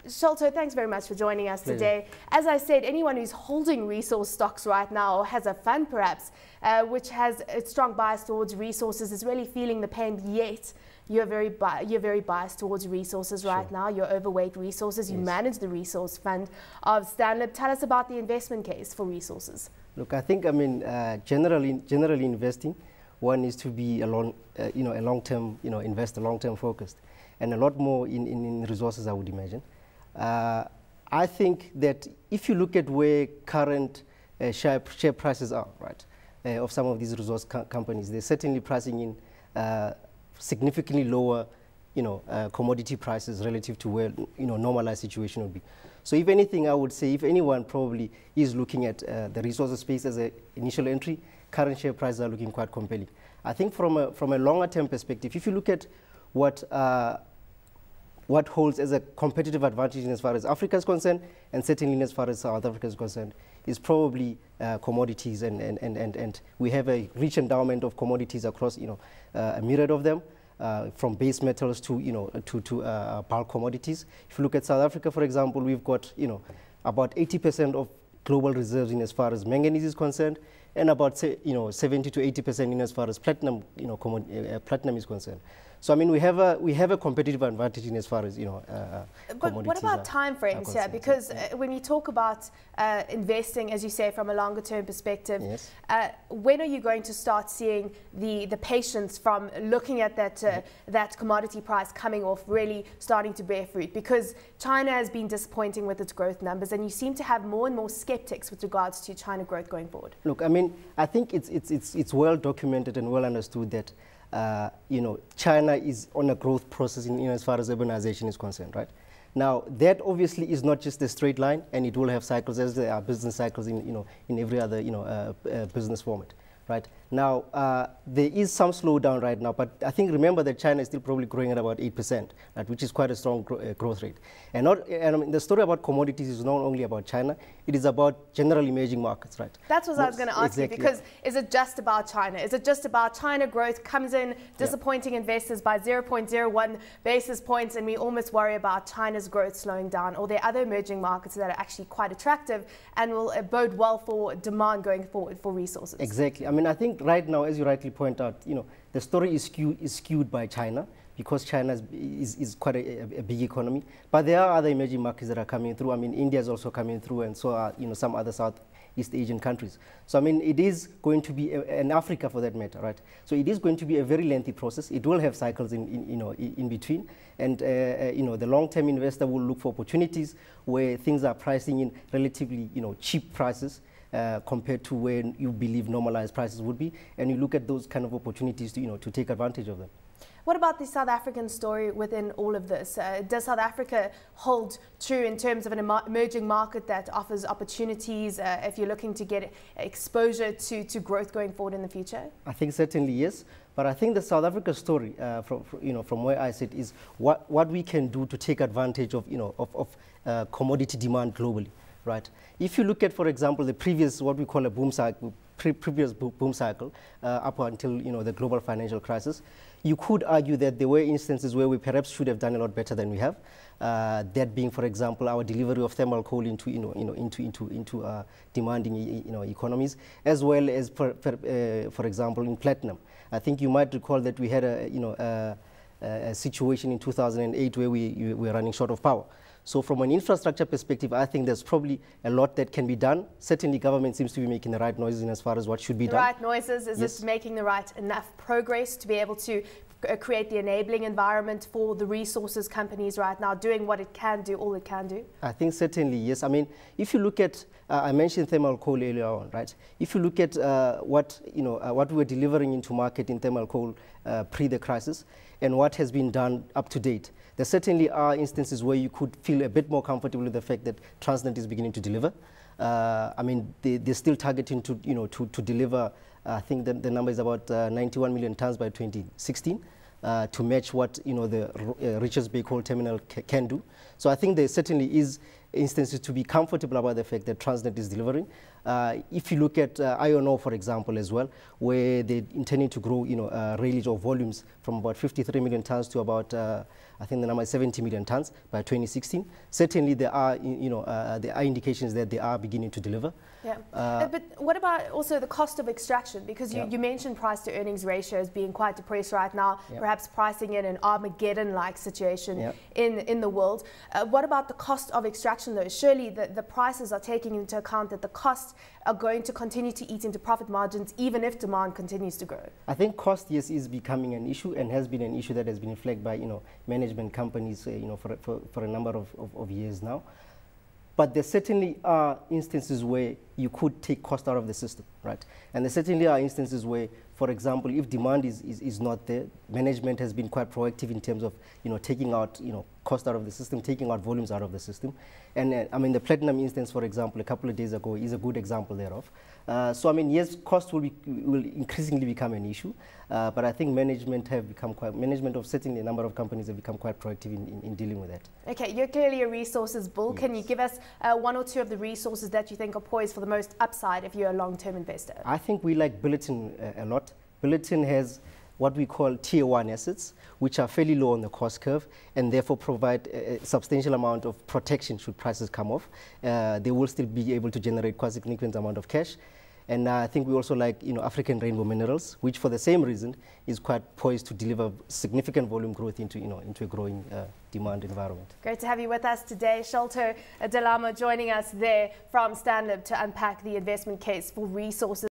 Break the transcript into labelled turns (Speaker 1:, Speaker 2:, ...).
Speaker 1: Sholto, thanks very much for joining us today. As I said, anyone who's holding resource stocks right now or has a fund perhaps which has a strong bias towards resources is really feeling the pain, yet you're very biased towards resources right now. You're overweight resources. You manage the resource fund of Stanlib. Tell us about the investment case for resources.
Speaker 2: Look, I think, generally investing, one is to be a long-term, investor, long-term focused, and a lot more in resources, I would imagine. I think that if you look at where current share prices are, right, of some of these resource companies, they're certainly pricing in significantly lower, commodity prices relative to where, normalized situation would be. So if anything, I would say if anyone probably is looking at the resources space as an initial entry, current share prices are looking quite compelling. I think from a longer term perspective, if you look at what holds as a competitive advantage as far as Africa is concerned, and certainly as far as South Africa is concerned, is probably commodities, and we have a rich endowment of commodities across, a myriad of them, from base metals to, bulk commodities. If you look at South Africa, for example, we've got, about 80% of global reserves in as far as manganese is concerned, and about 70 to 80% in as far as platinum, platinum is concerned. So I mean, we have a competitive advantage in as far as
Speaker 1: But what about time frames here? Because when you talk about investing, as you say, from a longer term perspective, when are you going to start seeing the patience from looking at that commodity price coming off really starting to bear fruit? Because China has been disappointing with its growth numbers, and you seem to have more and more skeptics with regards to China growth going forward.
Speaker 2: Look, I mean, I think it's well documented and well understood that China is on a growth process as far as urbanization is concerned, right? Now, that obviously is not just a straight line, and it will have cycles, as there are business cycles in every other business format, right? Now, there is some slowdown right now, but I think remember that China is still probably growing at about 8%, right, which is quite a strong growth rate. And I mean, the story about commodities is not only about China, it is about general emerging markets, right? That's
Speaker 1: what I was going to ask you, because is it just about China? Is it just about China growth comes in disappointing investors by 0.01 basis points, and we almost worry about China's growth slowing down? Or there are other emerging markets that are actually quite attractive and will bode well for demand going forward for resources?
Speaker 2: Exactly. I mean, I think right now, as you rightly point out, the story is skewed by China, because China is quite a big economy. But there are other emerging markets that are coming through. I mean, India is also coming through, and so are some other Southeast Asian countries. So I mean, it is going to be, and Africa for that matter, right? So it is going to be a very lengthy process. It will have cycles in between, and the long-term investor will look for opportunities where things are pricing in relatively cheap prices. Compared to where you believe normalized prices would be, and you look at those kind of opportunities to take advantage of them.
Speaker 1: What about the South African story within all of this? Does South Africa hold true in terms of an emerging market that offers opportunities if you're looking to get exposure to growth going forward in the future? I
Speaker 2: think certainly yes, but I think the South Africa story, from where I sit, is what we can do to take advantage of commodity demand globally. Right. If you look at, for example, the previous, what we call a boom cycle, previous boom cycle, up until the global financial crisis, you could argue that there were instances where we perhaps should have done a lot better than we have. That being, for example, our delivery of thermal coal into demanding economies, as well as for example in platinum. I think you might recall that we had a situation in 2008 where we were running short of power. So from an infrastructure perspective, I think there's probably a lot that can be done. Certainly government seems to be making the right noises in as far as what should be done.
Speaker 1: The right noises, is it making the right enough progress to be able to create the enabling environment for the resources companies right now, doing what it can do, all it can do? I
Speaker 2: think certainly, yes. I mean, if you look at, I mentioned thermal coal earlier on, right? If you look at what we were delivering into market in thermal coal pre the crisis and what has been done up to date, there certainly are instances where you could feel a bit more comfortable with the fact that Transnet is beginning to deliver. I mean, they're still targeting to deliver. I think the number is about 91 million tons by 2016 to match what the Richards Bay coal terminal can do. So I think there certainly is instances to be comfortable about the fact that Transnet is delivering. If you look at iron ore, for example, as well, where they're intending to grow, railage or volumes from about 53 million tons to about, I think the number is 70 million tons by 2016. Certainly, there are, there are indications that they are beginning to deliver.
Speaker 1: Yeah. But what about also the cost of extraction? Because you mentioned price to earnings ratios being quite depressed right now, perhaps pricing in an Armageddon-like situation in the world. What about the cost of extraction, though? Surely the prices are taking into account that the costs are going to continue to eat into profit margins even if demand continues to grow.
Speaker 2: I think cost, yes, is becoming an issue and has been an issue that has been flagged by management companies for a number of years now. But there certainly are instances where you could take cost out of the system, right? And there certainly are instances where, for example, if demand is not there, management has been quite proactive in terms of, taking out, cost out of the system, taking out volumes out of the system. And I mean, the platinum instance, for example, a couple of days ago is a good example thereof. So I mean, yes, cost will increasingly become an issue, but I think management of certainly a number of companies have become quite proactive in dealing with that.
Speaker 1: Okay, you're clearly a resources bull. Yes. Can you give us one or two of the resources that you think are poised for the most upside if you're a long-term investor?
Speaker 2: I think we like Billiton a lot. Billiton has what we call tier 1 assets, which are fairly low on the cost curve and therefore provide a substantial amount of protection should prices come off. They will still be able to generate quite a significant amount of cash. And I think we also like African rainbow minerals, which for the same reason is quite poised to deliver significant volume growth into a growing demand environment.
Speaker 1: Great to have you with us today. Sholto Dolamo joining us there from Stanlib to unpack the investment case for resources.